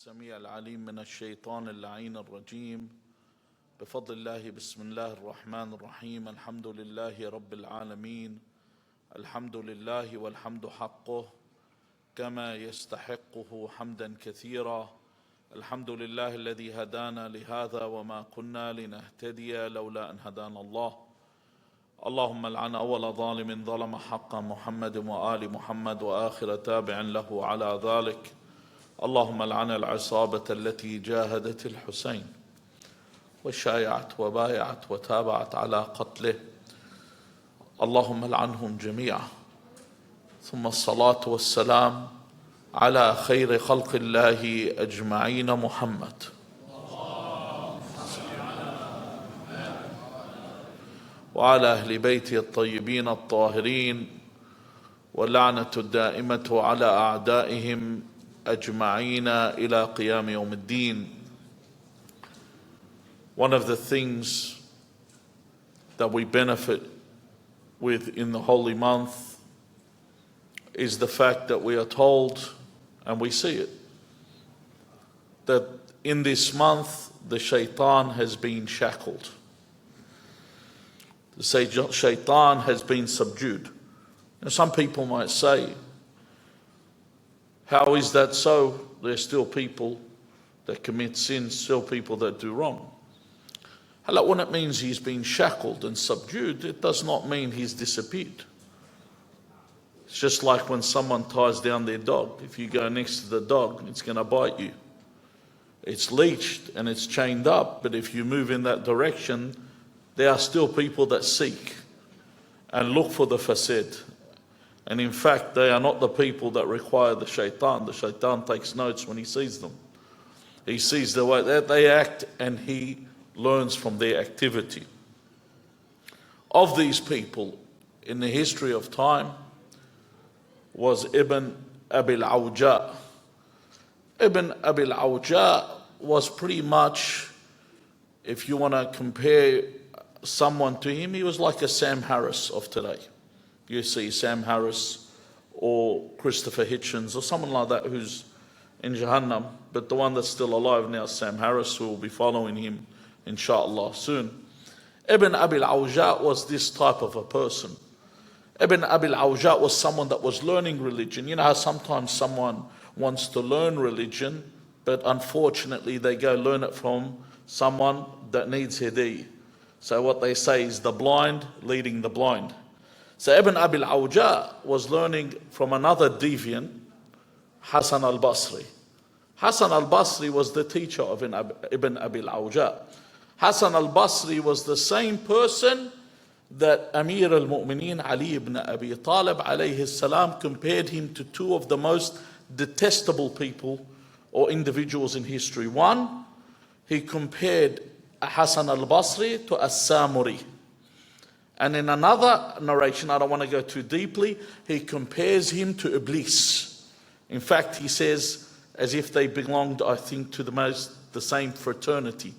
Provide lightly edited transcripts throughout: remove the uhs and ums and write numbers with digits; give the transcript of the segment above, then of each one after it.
السميع العليم من الشيطان اللعين الرجيم. بفضل الله، بسم الله الرحمن الرحيم. الحمد لله رب العالمين، الحمد لله والحمد حقه كما يستحقه حمدا كثيرا. الحمد لله الذي هدانا لهذا وما كنا لنهتدي لولا أن هدانا الله. اللهم العن أول ظالم ظلم حق محمد وآل محمد وآخر تابع له على ذلك. اللهم العن العصابة التي جاهدت الحسين وشايعت وبايعت وتابعت على قتله، اللهم العنهم جميعا. ثم الصلاة والسلام على خير خلق الله أجمعين محمد وعلى أهل بيته الطيبين الطاهرين، واللعنة الدائمة على أعدائهم أجمعين إلى قيام يوم الدين. One of the things that we benefit with in the holy month is the fact that we are told, and we see it, that in this month the shaitan has been shackled. The shaitan has been subdued. Now, some people might say, how is that so? There's still people that commit sins, still people that do wrong. When it means he's been shackled and subdued, it does not mean he's disappeared. It's just like when someone ties down their dog. If you go next to the dog, it's going to bite you. It's leashed and it's chained up, but if you move in that direction, there are still people that seek and look for the fasid. And in fact, they are not the people that require the shaitan. The shaitan takes notes when he sees them. He sees the way that they act and he learns from their activity. Of these people in the history of time was Ibn Abil Awja. Ibn Abil Awja was pretty much, if you want to compare someone to him, he was like a Sam Harris of today. You see Sam Harris or Christopher Hitchens or someone like that who's in Jahannam, but the one that's still alive now is Sam Harris, who will be following him inshallah soon. Ibn Abil Awja was this type of a person. Ibn Abil Awja was someone that was learning religion. You know how sometimes someone wants to learn religion, but unfortunately they go learn it from someone that needs hidayah. So what they say is the blind leading the blind. So Ibn Abil Awja was learning from another deviant, Hassan al-Basri. Hassan al-Basri was the teacher of Ibn Abil Awja. Hassan al-Basri was the same person that Amir al-Mu'mineen Ali ibn Abi Talib alayhi salam compared him to two of the most detestable people or individuals in history. One, he compared Hassan al-Basri to As-Samuri. And in another narration, I don't want to go too deeply, he compares him to Iblis. In fact, he says as if they belonged, I think, to the same fraternity,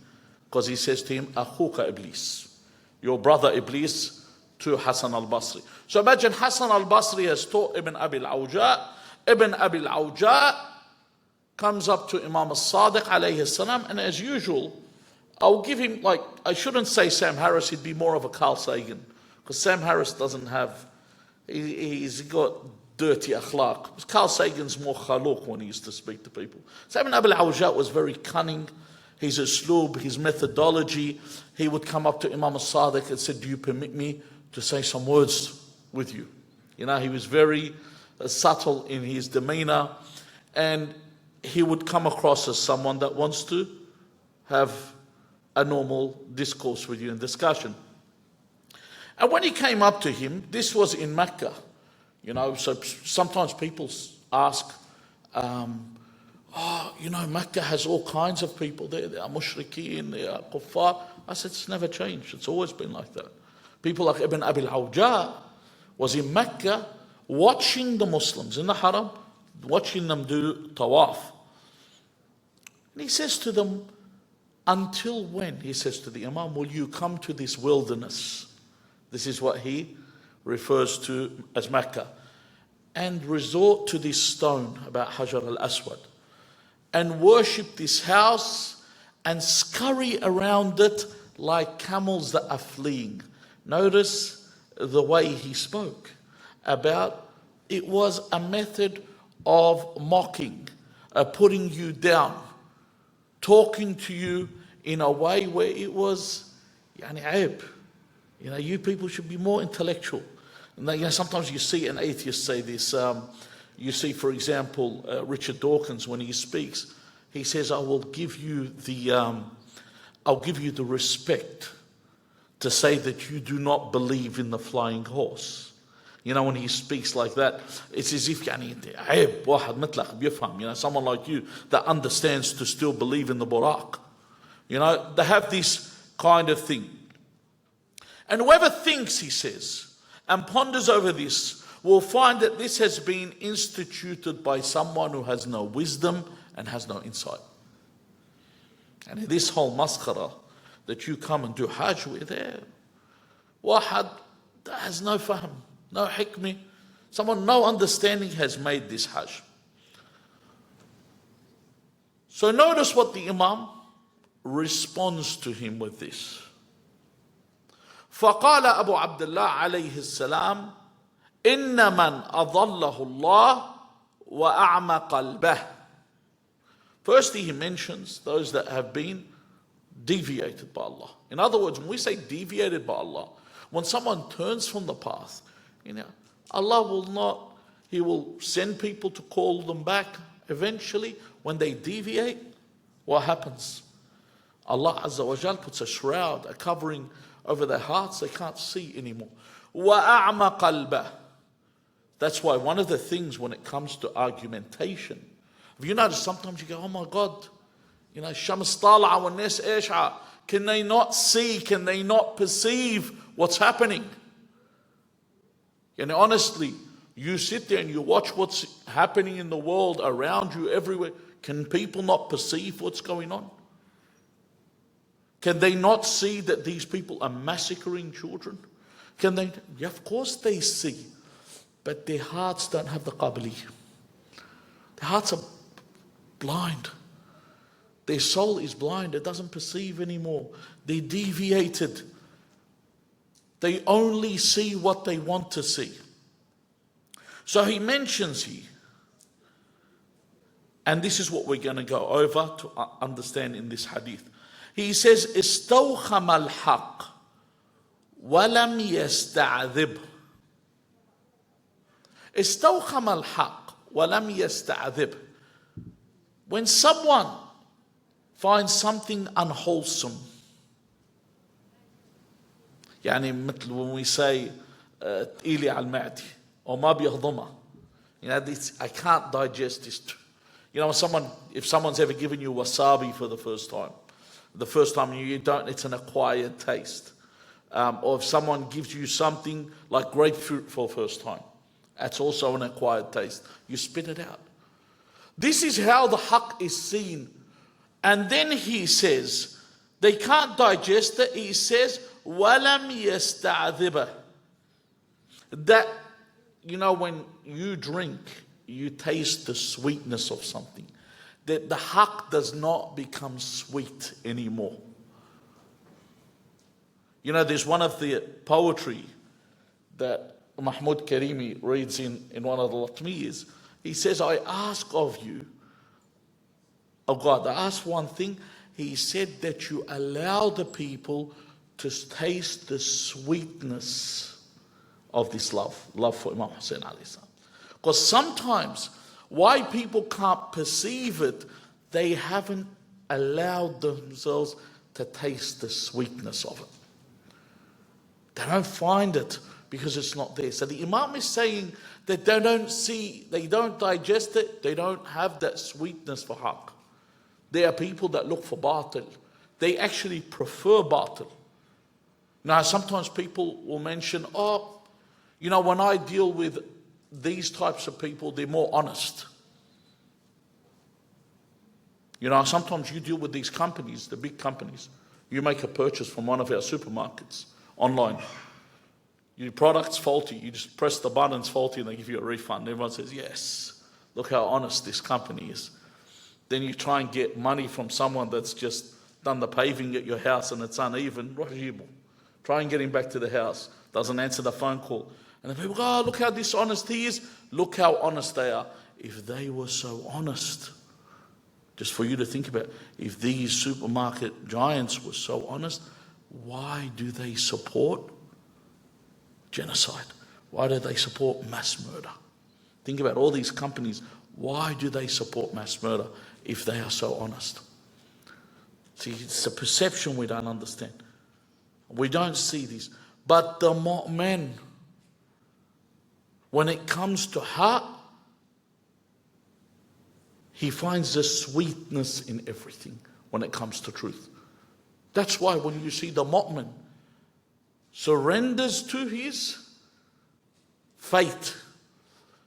because he says to him, Akhuka Iblis, your brother Iblis, to Hassan al-Basri. So imagine Hassan al-Basri has taught Ibn Abil Awja. Ibn Abil Awja comes up to Imam al-Sadiq alayhi salam, and as usual, I'll give him, I shouldn't say Sam Harris, he'd be more of a Carl Sagan. Because Sam Harris doesn't have, he's got dirty akhlaq. Carl Sagan's more khaluq when he used to speak to people. So Ibn Abil Awja was very cunning. His usloob, his methodology. He would come up to Imam al-Sadiq and said, do you permit me to say some words with you? You know, he was very subtle in his demeanor. And he would come across as someone that wants to have a normal discourse with you and discussion. And when he came up to him, this was in Mecca, so sometimes people ask, Mecca has all kinds of people there. There are mushrikeen, there are kuffar. I said, it's never changed. It's always been like that. People like Ibn Abil Awja was in Mecca watching the Muslims in the haram, watching them do tawaf. And he says to them, until when, he says to the Imam, will you come to this wilderness? This is what he refers to as Mecca. And resort to this stone about Hajar al-Aswad. and worship this house and scurry around it like camels that are fleeing. Notice the way he spoke about it was a method of mocking, putting you down, talking to you in a way where it was yani aib. You people should be more intellectual. And sometimes you see an atheist say this. You see, for example, Richard Dawkins, when he speaks, he says, I'll give you the respect to say that you do not believe in the flying horse. When he speaks like that, it's as if someone like you that understands to still believe in the Buraq. They have this kind of thing. And whoever thinks, he says, and ponders over this, will find that this has been instituted by someone who has no wisdom and has no insight. And this whole maskhara that you come and do hajj with there, wahad that has no fahm, no hikmah, someone no understanding has made this hajj. So notice what the Imam responds to him with this. فقال أبو عبد الله عليه السلام إن من أضله الله وأعمى قلبه. Firstly, he mentions those that have been deviated by Allah. In other words, when we say deviated by Allah, when someone turns from the path, Allah will not, He will send people to call them back. Eventually, when they deviate, what happens? Allah Azza wa Jal puts a shroud, a covering over their hearts, they can't see anymore. وَأَعْمَى قَلْبَهُ. That's why one of the things when it comes to argumentation, have you noticed sometimes you go, oh my God, Shams tala'a wa nas ish'a. Can they not see? Can they not perceive what's happening? And honestly, you sit there and you watch what's happening in the world around you everywhere. Can people not perceive what's going on? Can they not see that these people are massacring children? Can they? Yeah, of course they see. But their hearts don't have the qabli. Their hearts are blind. Their soul is blind. It doesn't perceive anymore. They're deviated. They only see what they want to see. So he mentions here, and this is what we're going to go over to understand in this hadith. He says, استوخم الحق ولم يستعذب. استوخم الحق ولم يستعذب. When someone finds something unwholesome, يعني مثل when we say تقيلي على المعدة or ما بيهضمها, I can't digest this. If someone's ever given you wasabi for the first time you don't, it's an acquired taste. Or if someone gives you something like grapefruit for the first time, that's also an acquired taste. You spit it out. This is how the haqq is seen. And then he says, they can't digest it. He says, وَلَمْ يَسْتَعْذِبَ. That, when you drink, you taste the sweetness of something. That the haqq does not become sweet anymore. There's one of the poetry that Mahmoud Karimi reads in one of the Latmiyas. He says, I ask of you, oh God, I ask one thing. He said that you allow the people to taste the sweetness of this love for Imam Hussein alayhi salam. Because sometimes why people can't perceive it, they haven't allowed themselves to taste the sweetness of it. They don't find it because it's not there. So the Imam is saying that they don't see, they don't digest it, they don't have that sweetness for haqq. There are people that look for batil. They actually prefer batil. Now sometimes people will mention, when I deal with these types of people, they're more honest. Sometimes you deal with these companies, the big companies. You make a purchase from one of our supermarkets online. Your product's faulty. You just press the button, it's faulty, and they give you a refund. Everyone says, yes, look how honest this company is. then you try and get money from someone that's just done the paving at your house and it's uneven. Try and get him back to the house. Doesn't answer the phone call. And then people go, oh, look how dishonest he is. Look how honest they are. If they were so honest, just for you to think about, if these supermarket giants were so honest, why do they support genocide? Why do they support mass murder? Think about all these companies. Why do they support mass murder if they are so honest? See, it's a perception we don't understand. We don't see this. But the mu'min, when it comes to heart, he finds the sweetness in everything when it comes to truth. That's why when you see the mu'min surrenders to his fate,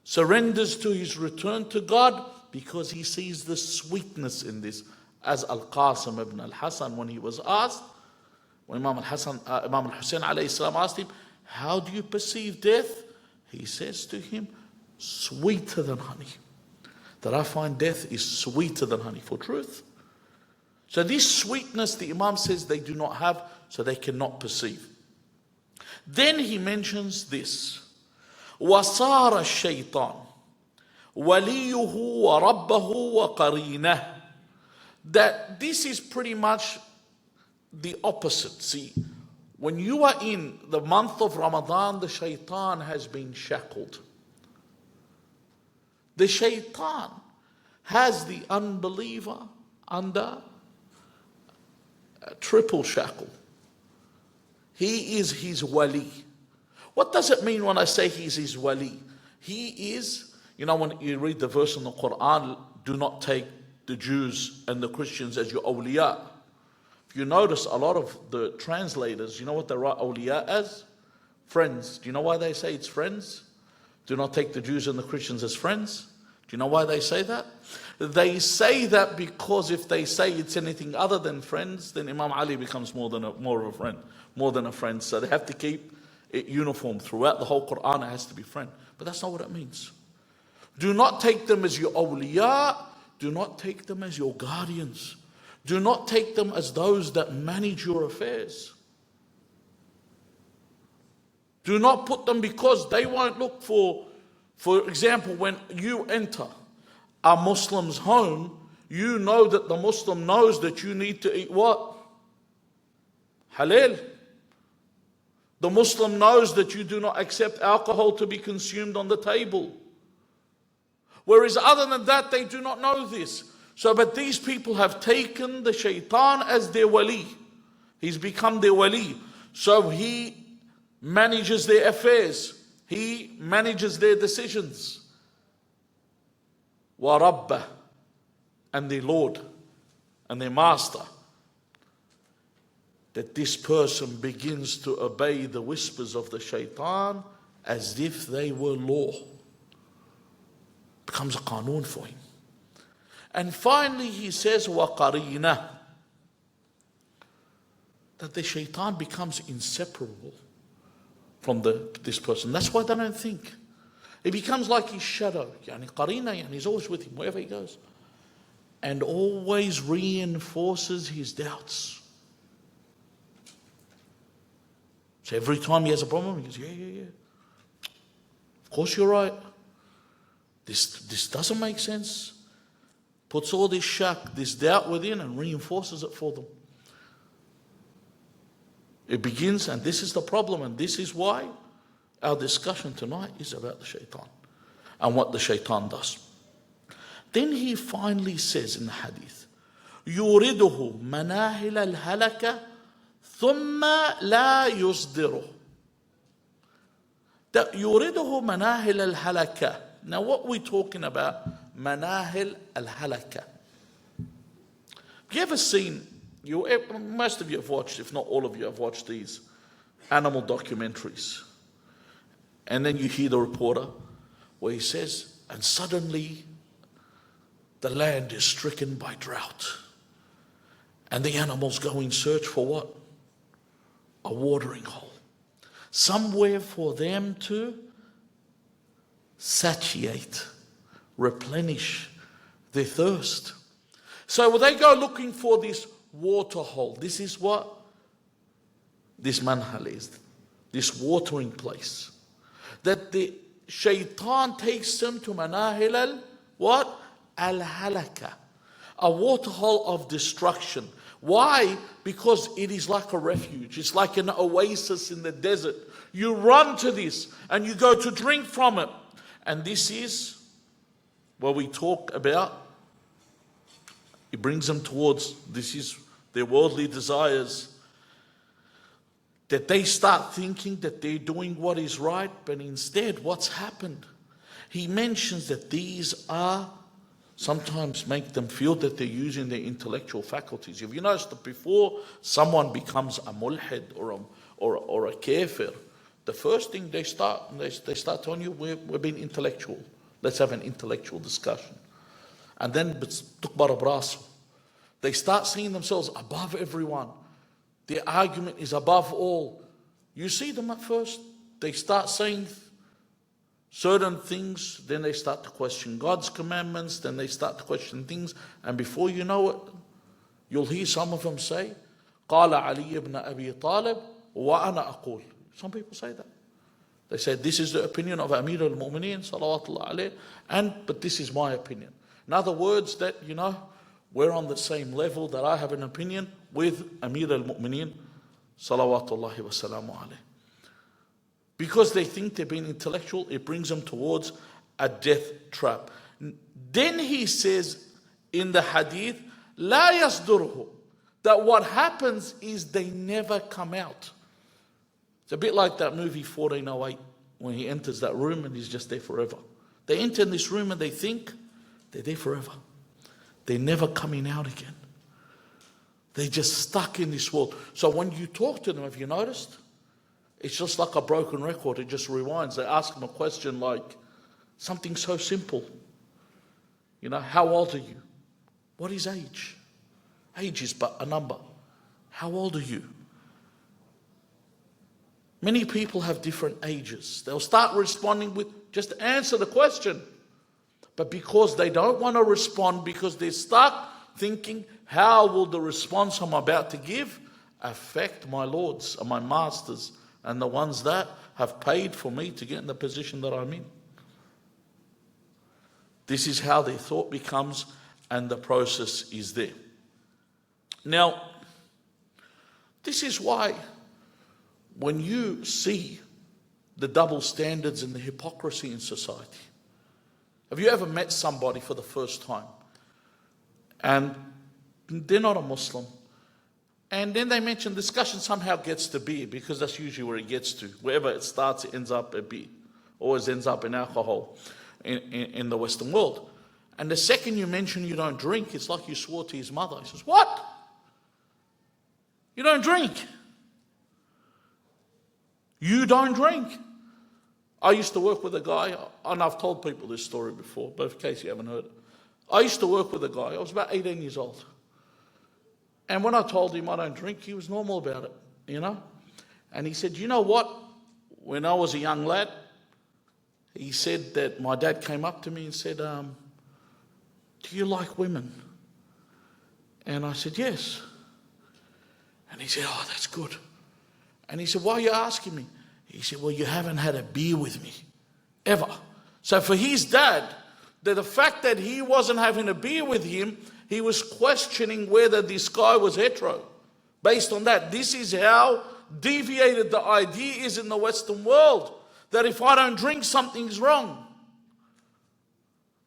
surrenders to his return to God, because he sees the sweetness in this. As Al-Qasim ibn al-Hasan, when he was asked, when Imam al-Hussein alayhi salam asked him, how do you perceive death? He says to him, sweeter than honey. That I find death is sweeter than honey for truth. So this sweetness, the Imam says they do not have, so they cannot perceive. Then he mentions this. وَصَارَ الشَّيْطَانُ وَلِيُّهُ وَرَبَّهُ وَقَرِينَهُ. That this is pretty much the opposite. See, when you are in the month of Ramadan, the shaitan has been shackled. The shaitan has the unbeliever under a triple shackle. He is his wali. What does it mean when I say he's his wali? He is, when you read the verse in the Quran, do not take the Jews and the Christians as your awliya. If you notice, a lot of the translators, you know what they write awliya as? Friends. Do you know why they say it's friends? Do not take the Jews and the Christians as friends. Do you know why they say that? They say that because if they say it's anything other than friends, then Imam Ali becomes more of a friend, more than a friend. So they have to keep it uniform throughout the whole Quran. It has to be friend, but that's not what it means. Do not take them as your awliya. Do not take them as your guardians. Do not take them as those that manage your affairs. Do not put them, because they won't look for example, when you enter a Muslim's home, you know that the Muslim knows that you need to eat what? Halal. The Muslim knows that you do not accept alcohol to be consumed on the table. Whereas other than that, they do not know this. So, but these people have taken the shaitan as their wali. He's become their wali. So he manages their affairs. He manages their decisions. Wa Rabbah, and their Lord and their Master. That this person begins to obey the whispers of the shaitan as if they were law. Becomes a qanoon for him. And finally he says, وَقَرِينَةً, that the shaitan becomes inseparable from this person. That's why they don't think. It becomes like his shadow. Yani qarina, yani he's always with him wherever he goes. And always reinforces his doubts. So every time he has a problem, he goes, yeah. Of course you're right. This doesn't make sense. Puts all this shak, this doubt within, and reinforces it for them. It begins, and this is the problem, and this is why our discussion tonight is about the shaitan and what the shaitan does. Then he finally says in the hadith, يُورِدُهُ مَنَاهِلَ الْهَلَكَ ثُمَّ لَا يُصْدِرُهُ. That يُورِدُهُ مَنَاهِلَ الْهَلَكَ. Now what we're talking about, manahil al-halaka. Have you ever seen, most of you have watched, if not all of you have watched these animal documentaries. And then you hear the reporter where he says, and suddenly the land is stricken by drought. And the animals go in search for what? A watering hole. Somewhere for them to satiate, replenish their thirst. So they go looking for this water hole. This is what this manhal is, this watering place. That the shaitan takes them to manahil what? Al-halaka, a water hole of destruction. Why? Because it is like a refuge. It's like an oasis in the desert. You run to this and you go to drink from it. And this is what we talk about. It brings them towards, this is their worldly desires. That they start thinking that they're doing what is right, but instead what's happened? He mentions that these are sometimes make them feel that they're using their intellectual faculties. Have you noticed that before someone becomes a mulhid or a kafir, the first thing they start telling you, we're being intellectual. Let's have an intellectual discussion. And then they start seeing themselves above everyone. Their argument is above all. You see them at first, they start saying certain things, then they start to question God's commandments, then they start to question things, and before you know it, you'll hear some of them say, قال علي ibn Abi Talib وأنا أقول. Some people say that. They say, this is the opinion of Amir al-Mu'mineen, salawatullah alayh, but this is my opinion. In other words, that, we're on the same level, that I have an opinion with Amir al-Mu'mineen, salawatullahi wa salamu alayh. Because they think they're being intellectual, it brings them towards a death trap. Then he says in the hadith, لا يصدره, that what happens is they never come out. It's a bit like that movie 1408, when he enters that room and he's just there forever. They enter in this room and they think they're there forever. They're never coming out again. They're just stuck in this world. So when you talk to them, have you noticed? It's just like a broken record. It just rewinds. They ask them a question like something so simple. How old are you? What is age? Age is but a number. How old are you? Many people have different ages. They'll start responding with, just answer the question. But because they don't want to respond, because they're stuck thinking, how will the response I'm about to give affect my lords and my masters and the ones that have paid for me to get in the position that I'm in? This is how their thought becomes, and the process is there. Now, this is why when you see the double standards and the hypocrisy in society, have you ever met somebody for the first time and they're not a Muslim, and then they mention discussion somehow gets to beer, because that's usually where it gets to. Wherever it starts, it ends up at beer. Always ends up in alcohol in the Western world. And the second you mention you don't drink, it's like you swore to his mother. He says, what? You don't drink? You don't drink? I used to work with a guy, and I've told people this story before, but in case you haven't heard it. I used to work with a guy, I was about 18 years old. And when I told him I don't drink, he was normal about it, And he said, you know what? When I was a young lad, he said that my dad came up to me and said, do you like women? And I said, yes. And he said, oh, that's good. And he said, why are you asking me? He said, well, you haven't had a beer with me, ever. So for his dad, the fact that he wasn't having a beer with him, he was questioning whether this guy was hetero. Based on that, this is how deviated the idea is in the Western world, that if I don't drink, something's wrong.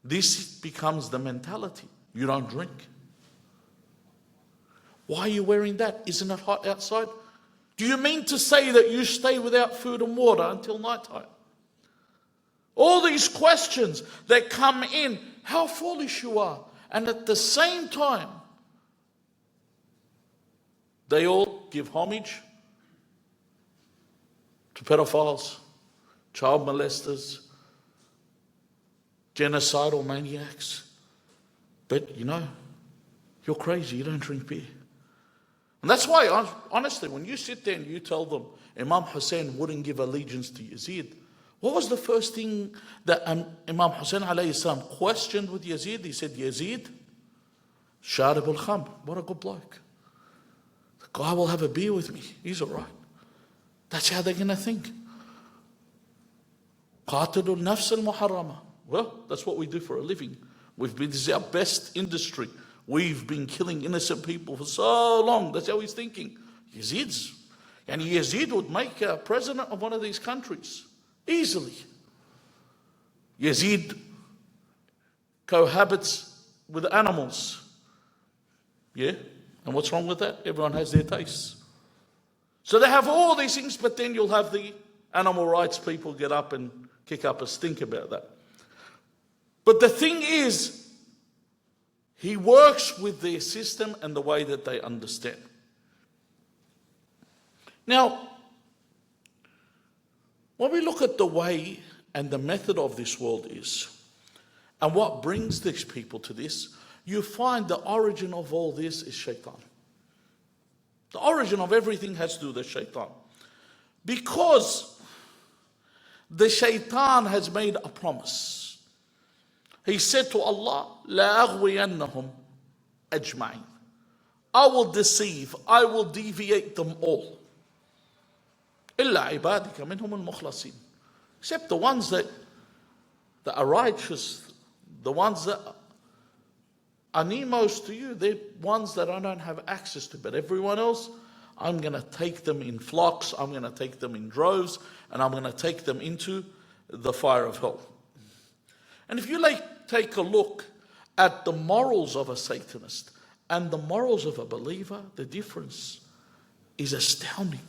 This becomes the mentality. You don't drink. Why are you wearing that? Isn't it hot outside? Do you mean to say that you stay without food and water until night time? All these questions that come in, how foolish you are. And at the same time, they all give homage to pedophiles, child molesters, genocidal maniacs. But you're crazy, you don't drink beer. And that's why, honestly, when you sit there and you tell them Imam Hussein wouldn't give allegiance to Yazid, what was the first thing that Imam Hussein alayhi salam questioned with Yazid? He said, Yazid, Sharib al-Kham, what a good bloke. The guy will have a beer with me, he's all right. That's how they're going to think. Qatilul nafs al-muharrama. Well, that's what we do for a living. This is our best industry. We've been killing innocent people for so long. That's how he's thinking. Yazid's. And Yazid would make a president of one of these countries. Easily. Yazid cohabits with animals. Yeah? And what's wrong with that? Everyone has their tastes. So they have all these things, but then you'll have the animal rights people get up and kick up a stink about that. But the thing is, he works with their system and the way that they understand. Now, when we look at the way and the method of this world is, and what brings these people to this, you find the origin of all this is shaitan. The origin of everything has to do with the shaitan. Because the shaitan has made a promise. He said to Allah, لَأَغْوِيَنَّهُمْ أَجْمَعِينَ. I will deceive, I will deviate them all. إِلَّا عِبَادِكَ مِنْهُمُ الْمُخْلَصِينَ. Except the ones that are righteous, the ones that are near most to you, they're ones that I don't have access to. But everyone else, I'm going to take them in flocks, I'm going to take them in droves, and I'm going to take them into the fire of hell. And if you take a look at the morals of a Satanist and the morals of a believer, the difference is astounding.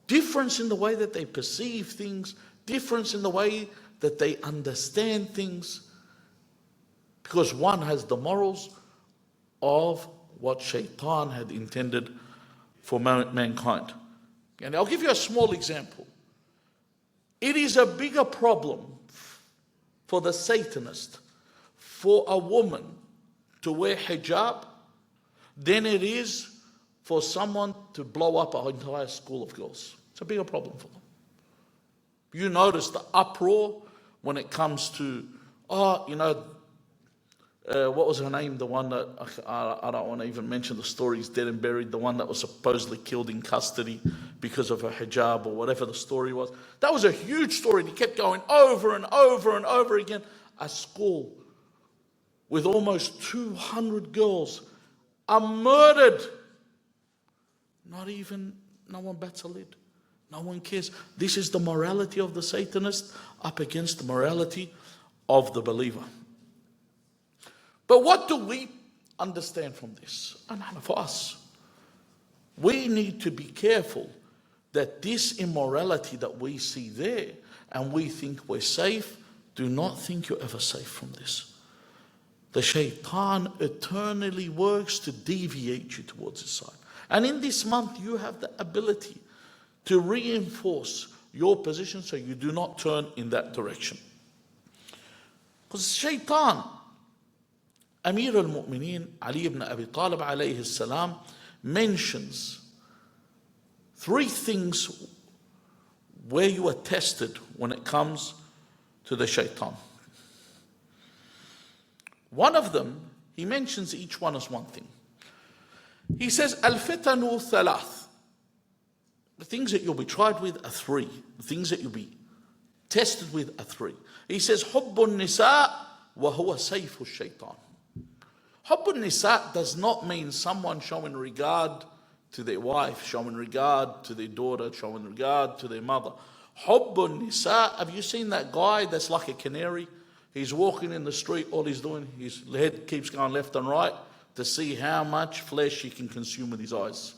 Difference in the way that they perceive things, difference in the way that they understand things, because one has the morals of what shaitan had intended for mankind. And I'll give you a small example. It is a bigger problem for the Satanist, for a woman to wear hijab, than it is for someone to blow up an entire school of girls. It's a bigger problem for them. You notice the uproar when it comes to, what was her name? The one that, I don't want to even mention the story, is dead and buried. The one that was supposedly killed in custody because of her hijab or whatever the story was. That was a huge story, and he kept going over and over and over again. A school with almost 200 girls are murdered. No one bats a lid. No one cares. This is the morality of the Satanist up against the morality of the believer. But what do we understand from this? And for us, we need to be careful that this immorality that we see there and we think we're safe, do not think you're ever safe from this. The shaitan eternally works to deviate you towards his side. And in this month, you have the ability to reinforce your position so you do not turn in that direction. Because shaitan, Amir al-Mu'mineen, Ali ibn Abi Talib alayhi salam, mentions 3 things where you are tested when it comes to the shaitan. One of them, he mentions each one as one thing. He says, Al-fitanu thalath. The things that you'll be tried with are 3. The things that you'll be tested with are 3. He says, Hubbun nisa wa huwa sayfu shaitan. Hubbun nisa does not mean someone showing regard to their wife, showing regard to their daughter, showing regard to their mother. Hubbun nisa, have you seen that guy that's like a canary? He's walking in the street, all he's doing, his head keeps going left and right to see how much flesh he can consume with his eyes.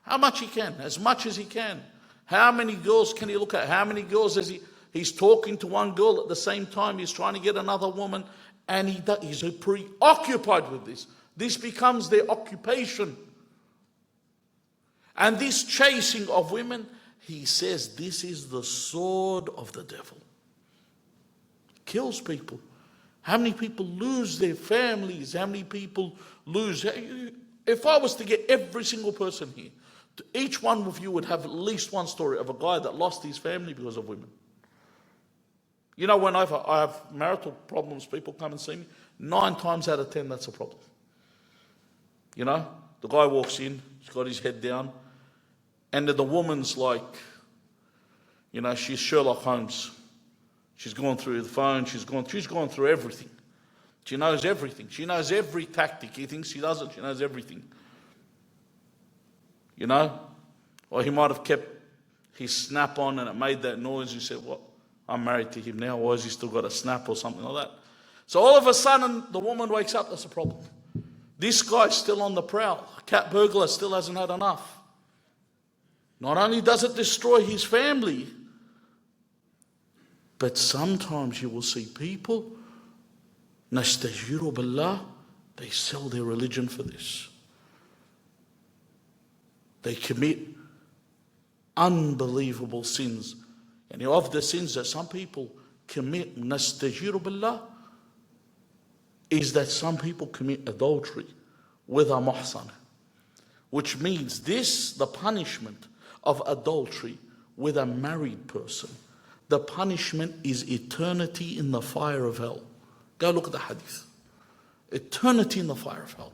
How much he can, as much as he can. How many girls can he look at? How many girls is he's talking to one girl at the same time, he's trying to get another woman, and he's preoccupied with this. This becomes their occupation. And this chasing of women, he says, this is the sword of the devil. Kills people. How many people lose their families? How many people lose? If I was to get every single person here, each one of you would have at least one story of a guy that lost his family because of women. You know, when I have marital problems, people come and see me. 9 times out of 10, that's a problem. You know, the guy walks in, he's got his head down, and then the woman's like, you know, she's Sherlock Holmes. She's gone through the phone, she's gone through everything. She knows everything. She knows every tactic. He thinks she doesn't, she knows everything. You know? Or he might have kept his snap on and it made that noise. He said, what? I'm married to him now. Why has he still got a snap or something like that? So all of a sudden, the woman wakes up. That's a problem. This guy's still on the prowl. Cat burglar still hasn't had enough. Not only does it destroy his family, but sometimes you will see people, nastajiru billah, they sell their religion for this. They commit unbelievable sins. And of the sins that some people commit, nastajiru billah, is that some people commit adultery with a muhsan. Which means this, the punishment of adultery with a married person, the punishment is eternity in the fire of hell. Go look at the hadith. Eternity in the fire of hell.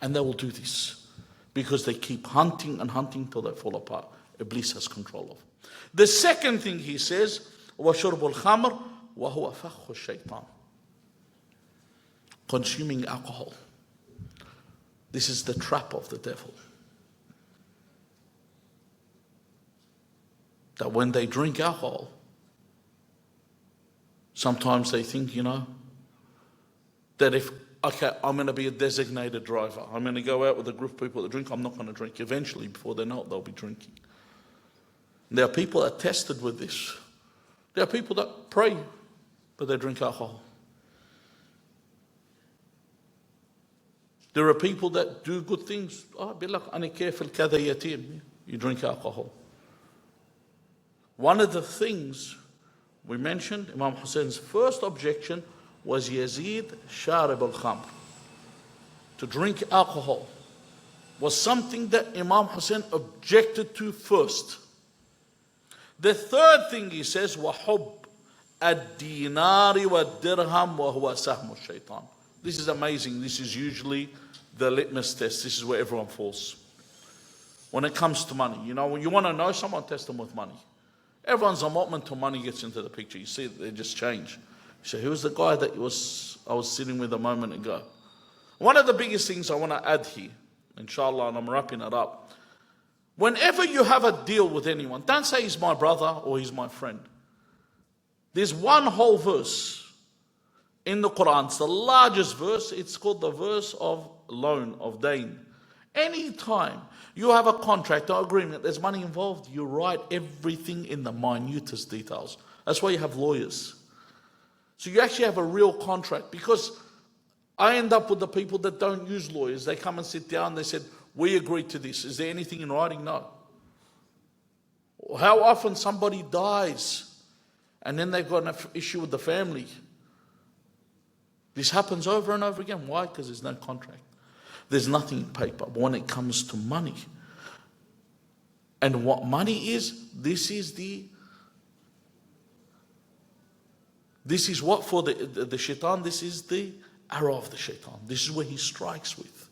And they will do this because they keep hunting and hunting till they fall apart. Iblis has control of. The second thing he says, وَشُرْبُ الْخَمْرِ وَهُوَ فَخُّ الشَّيْطَانِ. Consuming alcohol. This is the trap of the devil. That when they drink alcohol, sometimes they think, you know, that if, okay, I'm going to be a designated driver. I'm going to go out with a group of people that drink. I'm not going to drink. Eventually, before they know it, they'll be drinking. There are people that are tested with this. There are people that pray, but they drink alcohol. There are people that do good things. You drink alcohol. One of the things we mentioned, Imam Hussein's first objection was Yazid Sharib al-Khamr. To drink alcohol was something that Imam Hussein objected to first. The third thing he says, وَحُبْ الدِّينَارِ وَالدِّرْهَمْ وَهُوَ سَهْمُ الشَّيْطَانِ. This is amazing. This is usually the litmus test. This is where everyone falls. When it comes to money, you know, when you want to know someone, test them with money. Everyone's a mu'min till money gets into the picture. You see, they just change. So who's the guy that I was sitting with a moment ago? One of the biggest things I want to add here, inshallah, and I'm wrapping it up. Whenever you have a deal with anyone, don't say he's my brother or he's my friend. There's one whole verse in the Quran. It's the largest verse. It's called the verse of loan, of dain. Anytime you have a contract or agreement, there's money involved, you write everything in the minutest details. That's why you have lawyers. So you actually have a real contract, because I end up with the people that don't use lawyers. They come and sit down, they said, we agreed to this. Is there anything in writing? No. How often somebody dies and then they've got an issue with the family. This happens over and over again. Why? Because there's no contract. There's nothing in paper. But when it comes to money, and what money is, this is what for the shaitan, this is the arrow of the shaitan. This is where he strikes with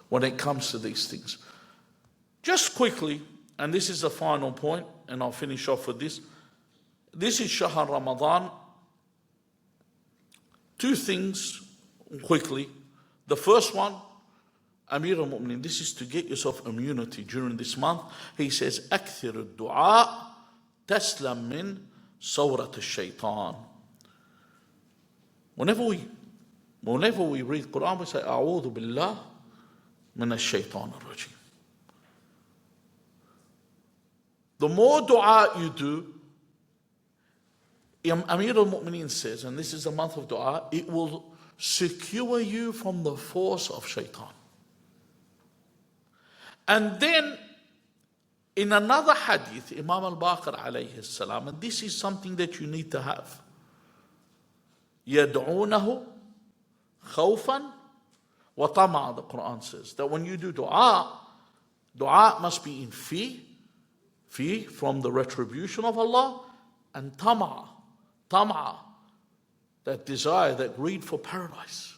when it comes to these things. Just quickly, and this is the final point, and I'll finish off with this. This is Shahr Ramadan. 2 things quickly. The first one, Amir al-Mu'minin, this is to get yourself immunity during this month. He says, أكثر الدعاء تسلم من صورة الشيطان. Whenever we read Quran, we say, أعوذ بالله من الشيطان الرجيم. The more dua you do, Amir al-Mu'minin says, and this is the month of dua, it will secure you from the force of shaitan. And then in another hadith, Imam al-Baqir alayhi salam, and this is something that you need to have. يَدْعُونَهُ خَوْفًا وَطَمَعًا. The Quran says that when you do dua must be in fear from the retribution of Allah, and tama, that desire, that greed for paradise.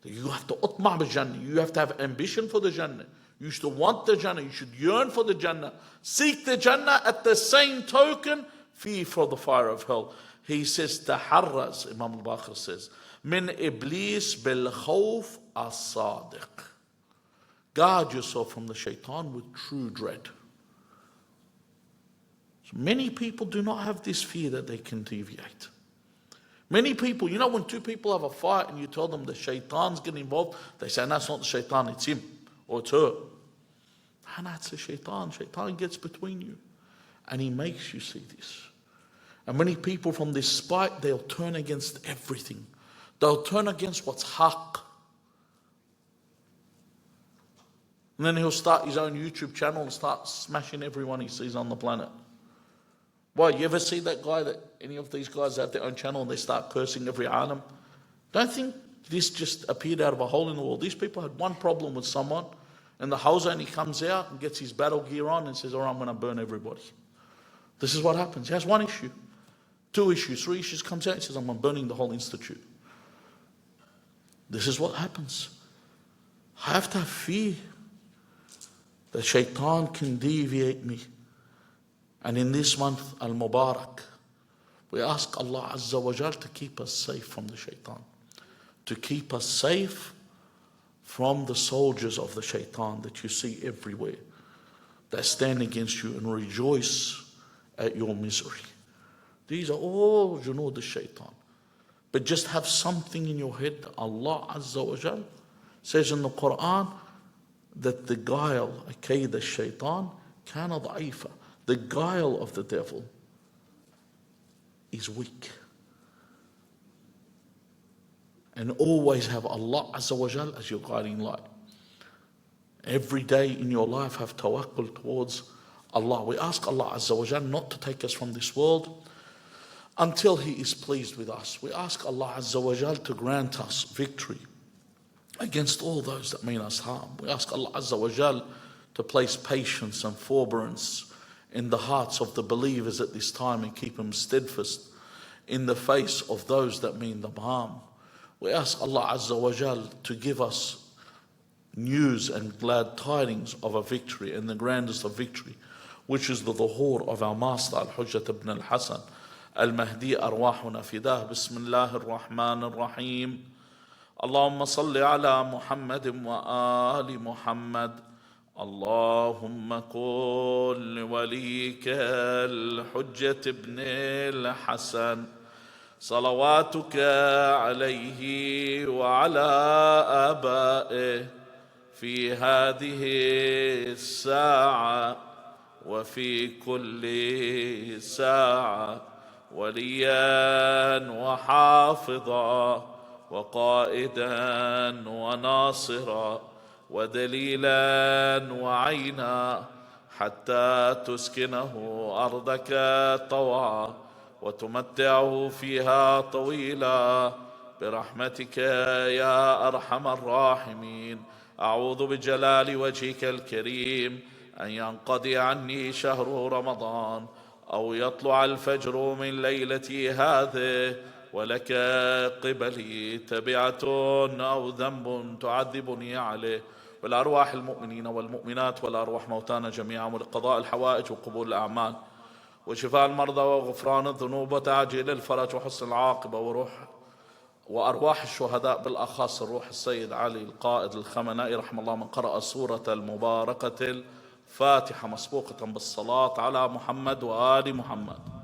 That you have to utma' bil Jannah. You have to have ambition for the Jannah. You should want the Jannah. You should yearn for the Jannah. Seek the Jannah. At the same token, flee for the fire of hell. He says, taharraz, Imam al-Baqir says, min iblis bil khawf as-sadiq. Guard yourself from the shaitan with true dread. So many people do not have this fear that they can deviate. Many people, you know, when two people have a fight and you tell them the shaitan's getting involved, they say, no, it's not the shaitan, it's him or it's her. And that's the shaitan. Shaitan gets between you and he makes you see this. And many people from this spite, they'll turn against everything. They'll turn against what's haqq. And then he'll start his own YouTube channel and start smashing everyone he sees on the planet. Why, you ever see that guy, that any of these guys have their own channel and they start cursing every alim? Don't think this just appeared out of a hole in the wall. These people had one problem with someone, and the house owner comes out and gets his battle gear on and says, all right, I'm going to burn everybody. This is what happens. He has one issue, 2 issues, 3 issues, comes out and says, I'm burning the whole institute. This is what happens. I have to have fear that shaitan can deviate me. And in this month, Al-Mubarak, we ask Allah Azza wa Jal to keep us safe from the shaitan, to keep us safe from the soldiers of the shaitan that you see everywhere, that stand against you and rejoice at your misery. These are all junood al-shaitan. But just have something in your head. Allah Azza wa Jal says in the Quran that the guile, kayd al-shaitan, kana da'ifa. The guile of the devil is weak. And always have Allah Azza wa Jal as your guiding light. Every day in your life have tawakkul towards Allah. We ask Allah Azza wa Jal not to take us from this world until He is pleased with us. We ask Allah Azza wa Jal to grant us victory against all those that mean us harm. We ask Allah Azza wa Jal to place patience and forbearance in the hearts of the believers at this time and keep them steadfast in the face of those that mean them harm. We ask Allah Azza wa Jal to give us news and glad tidings of a victory, and the grandest of victory, which is the dhuhur of our master Al-Hujjat ibn al-Hasan Al-Mahdi, arwahuna fidah. Bismillah ar-Rahman ar-Rahim. Allahumma salli ala Muhammadin wa ali Muhammad. اللهم قل لوليك الحجة ابن الحسن صلواتك عليه وعلى آبائه في هذه الساعة وفي كل ساعة وليا وحافظا وقائدا وناصرا ودليلا وعينا حتى تسكنه أرضك طوعا وتمتعه فيها طويلا برحمتك يا أرحم الراحمين. أعوذ بجلال وجهك الكريم أن ينقضي عني شهر رمضان أو يطلع الفجر من ليلتي هذه ولك قبلي تبعة أو ذنب تعذبني عليه، والأرواح المؤمنين والمؤمنات والأرواح موتانا جميعا، ولقضاء الحوائج وقبول الأعمال وشفاء المرضى وغفران الذنوب وتعجيل الفرج وحسن العاقبة وأرواح الشهداء، بالأخص الروح السيد علي القائد الخمنائي رحمه الله، من قرأ سورة المباركة الفاتحة مسبوقة بالصلاة على محمد وآل محمد.